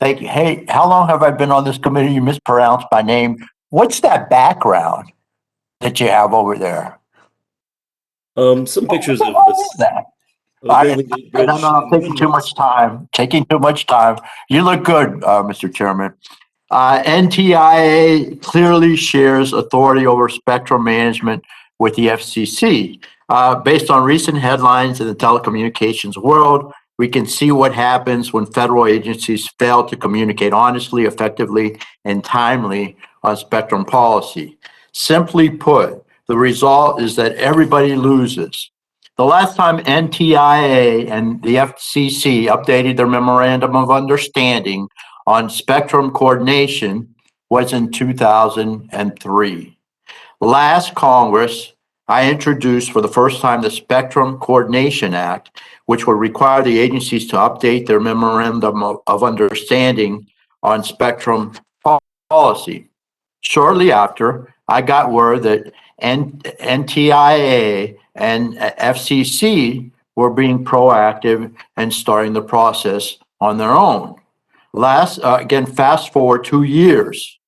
Thank you. Hey, how long have I been on this committee? You mispronounced my name. What's that background that you have over there? Some What pictures the of hell is this that? Golden Gate No, Bridge I'm in taking too Denmark. much time. Taking too much time. You look good, Mr. Chairman. NTIA clearly shares authority over spectrum management with the FCC. Based on recent headlines in the telecommunications world, we can see what happens when federal agencies fail to communicate honestly, effectively, and timely on spectrum policy. Simply put, the result is that everybody loses. The last time NTIA and the FCC updated their memorandum of understanding on spectrum coordination was in 2003. Last Congress, I introduced for the first time the Spectrum Coordination Act, which would require the agencies to update their memorandum of understanding on spectrum policy. Shortly after, I got word that NTIA and FCC were being proactive and starting the process on their own. Again, fast forward 2 years.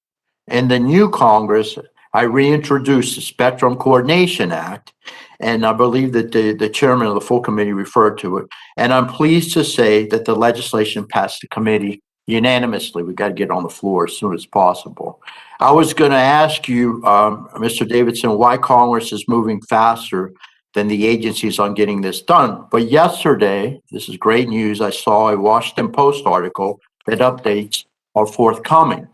In the new Congress, I reintroduced the Spectrum Coordination Act, and I believe that the chairman of the full committee referred to it. And I'm pleased to say that the legislation passed the committee unanimously. We got to get on the floor as soon as possible. I was going to ask you, Mr. Davidson, why Congress is moving faster than the agencies on getting this done. But yesterday, this is great news, I saw a Washington Post article that updates are forthcoming.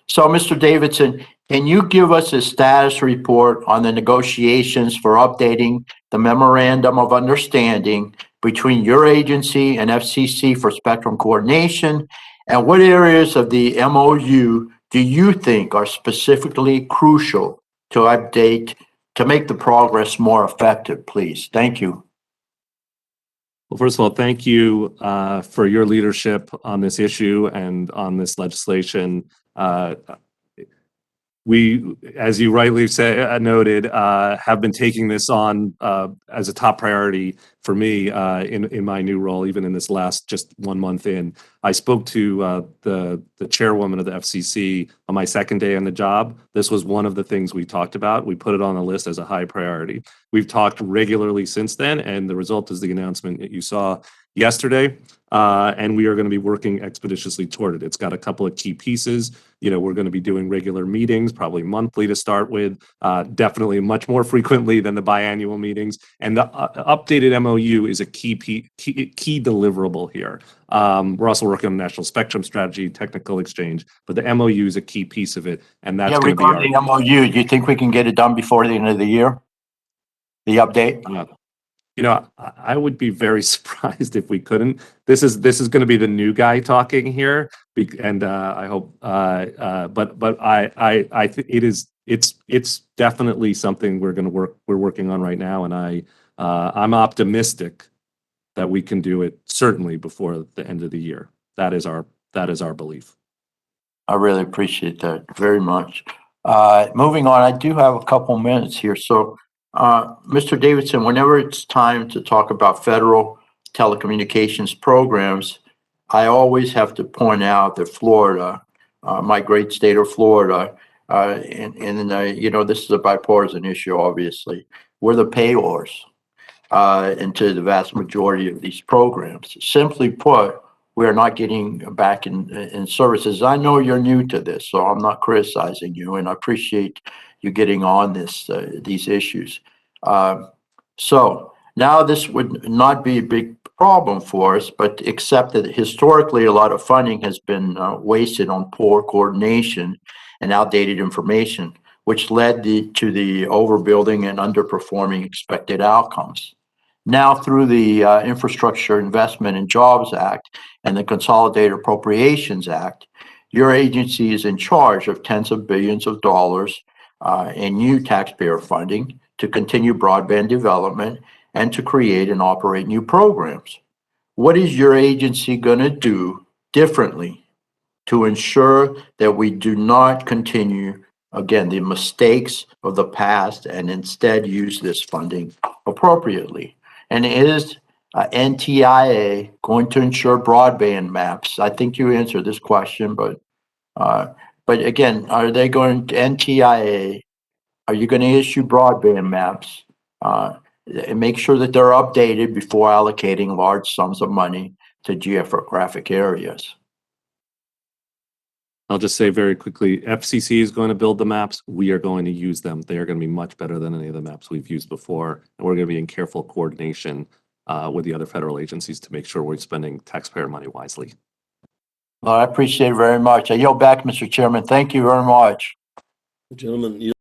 So, Mr. Davidson, can you give us a status report on the negotiations for updating the memorandum of understanding between your agency and FCC for spectrum coordination? And what areas of the MOU do you think are specifically crucial to update to make the progress more effective, please? Thank you. Well, first of all, thank you for your leadership on this issue and on this legislation. We, as you rightly noted, have been taking this on as a top priority for me in my new role, even in this last just 1 month in. I spoke to the chairwoman of the FCC on my second day on the job. This was one of the things we talked about. We put it on the list as a high priority. We've talked regularly since then, and the result is the announcement that you saw yesterday, and we are going to be working expeditiously toward it. It's got a couple of key pieces. We're going to be doing regular meetings, probably monthly to start with, definitely much more frequently than the biannual meetings. And the updated MOU is a key deliverable here. We're also working on national spectrum strategy, technical exchange, but the MOU is a key piece of it, and that's going to be regarding the MOU, do you think we can get it done before the end of the year? The update? I would be very surprised if we couldn't. This is going to be the new guy talking here, and I hope. But I think it's definitely something we're working on right now, and I'm optimistic that we can do it certainly before the end of the year. That is our belief. I really appreciate that very much. Moving on, I do have a couple minutes here. So, Mr. Davidson, whenever it's time to talk about federal telecommunications programs, I always have to point out that Florida, my great state of Florida, this is a bipartisan issue, obviously. We're the payors into the vast majority of these programs. Simply put, we are not getting back in services. I know you're new to this, so I'm not criticizing you, and I appreciate you getting on these issues. So now this would not be a big problem for us, but except that historically a lot of funding has been wasted on poor coordination and outdated information, which led to the overbuilding and underperforming expected outcomes. Now, through the Infrastructure Investment and Jobs Act and the Consolidated Appropriations Act, your agency is in charge of tens of billions of dollars in new taxpayer funding to continue broadband development and to create and operate new programs. What is your agency going to do differently to ensure that we do not continue, again, the mistakes of the past and instead use this funding appropriately? And NTIA going to ensure broadband maps? I think you answered this question, but again, are they going to NTIA? Are you going to issue broadband maps? And make sure that they're updated before allocating large sums of money to geographic areas. I'll just say very quickly, FCC is going to build the maps. We are going to use them. They are going to be much better than any of the maps we've used before. And we're going to be in careful coordination with the other federal agencies to make sure we're spending taxpayer money wisely. Well, I appreciate it very much. I yield back, Mr. Chairman. Thank you very much. Gentlemen,